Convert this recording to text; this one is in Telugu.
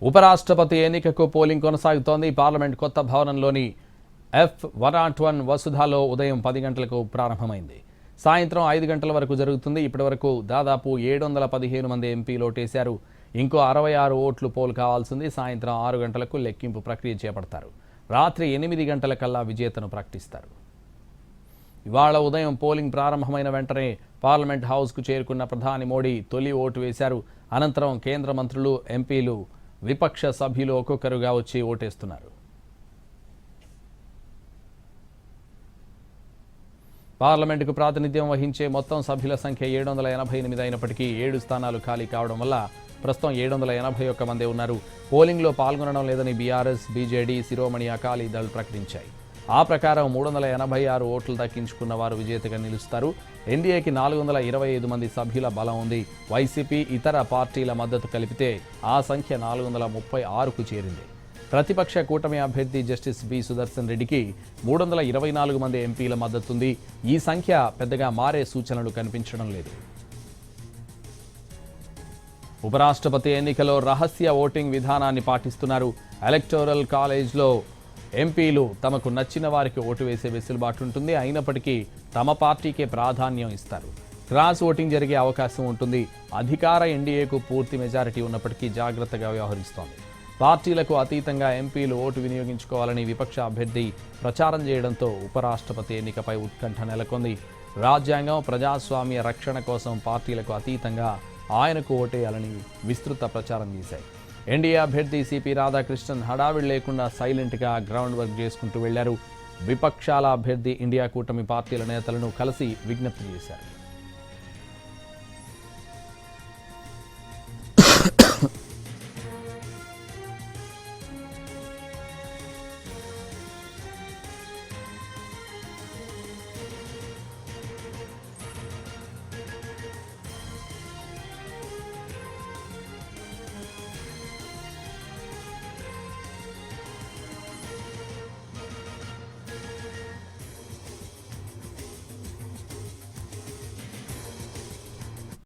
ఉపరాష్ట్రపతి ఎన్నికకు పోలింగ్ కొనసాగుతోంది. పార్లమెంట్ కొత్త భవనంలోని F101 వసుధాలో ఉదయం 10 గంటలకు ప్రారంభమైంది. సాయంత్రం 5 గంటల వరకు జరుగుతుంది. ఇప్పటివరకు దాదాపు 715 మంది ఎంపీలు ఓటేశారు. ఇంకో 66 ఓట్లు పోల్ కావాల్సింది. సాయంత్రం 6 గంటలకు లెక్కింపు ప్రక్రియ చేపడతారు. రాత్రి 8 గంటలకల్లా విజేతను ప్రకటిస్తారు. ఇవాళ ఉదయం పోలింగ్ ప్రారంభమైన వెంటనే పార్లమెంట్ హౌస్కు చేరుకున్న ప్రధాని మోడీ తొలి ఓటు వేశారు. అనంతరం కేంద్ర మంత్రులు, ఎంపీలు, విపక్ష సభ్యులు ఒక్కొక్కరుగా వచ్చి ఓటేస్తున్నారు. పార్లమెంటుకు ప్రాతినిధ్యం వహించే మొత్తం సభ్యుల సంఖ్య 788 అయినప్పటికీ 7 స్థానాలు ఖాళీ కావడం వల్ల ప్రస్తుతం 781 మందే ఉన్నారు. పోలింగ్లో పాల్గొనడం లేదని బీఆర్ఎస్, బీజేడీ, శిరోమణి అకాలీ దళ్ ప్రకటించాయి. ఆ ప్రకారం 386 ఓట్లు దక్కించుకున్న వారు విజేతగా నిలుస్తారు. ఎన్డీఏకి 425 మంది సభ్యుల బలం ఉంది. వైసీపీ, ఇతర పార్టీల మద్దతు కలిపితే ఆ సంఖ్య 436కు చేరింది. ప్రతిపక్ష కూటమి అభ్యర్థి జస్టిస్ బి సుదర్శన్ రెడ్డికి 324 మంది ఎంపీల మద్దతుంది. ఈ సంఖ్య పెద్దగా మారే సూచనలు కనిపించడం లేదు. ఉపరాష్ట్రపతి ఎన్నికలో రహస్య ఓటింగ్ విధానాన్ని పాటిస్తున్నారు. ఎలక్టోరల్ కాలేజ్లో ఎంపీలు తమకు నచ్చిన వారికి ఓటు వేసే వెసులుబాటు ఉంటుంది. అయినప్పటికీ తమ పార్టీకే ప్రాధాన్యం ఇస్తారు. క్రాస్ ఓటింగ్ జరిగే అవకాశం ఉంటుంది. అధికార ఎన్డీఏకు పూర్తి మెజారిటీ ఉన్నప్పటికీ జాగ్రత్తగా వ్యవహరిస్తోంది. పార్టీలకు అతీతంగా ఎంపీలు ఓటు వినియోగించుకోవాలని విపక్ష అభ్యర్థి ప్రచారం చేయడంతో ఉపరాష్ట్రపతి ఎన్నికపై ఉత్కంఠ నెలకొంది. రాజ్యాంగం, ప్రజాస్వామ్య రక్షణ కోసం పార్టీలకు అతీతంగా ఆయనకు ఓటేయాలని విస్తృత ప్రచారం చేశాయి. ఎన్డీఏ అభ్యర్థి సిపి రాధాకృష్ణన్ హడావిడి లేకుండా సైలెంట్గా గ్రౌండ్ వర్క్ చేసుకుంటూ వెళ్లారు. విపక్షాల అభ్యర్థి ఇండియా కూటమి పార్టీల నేతలను కలిసి విజ్ఞప్తి చేశారు.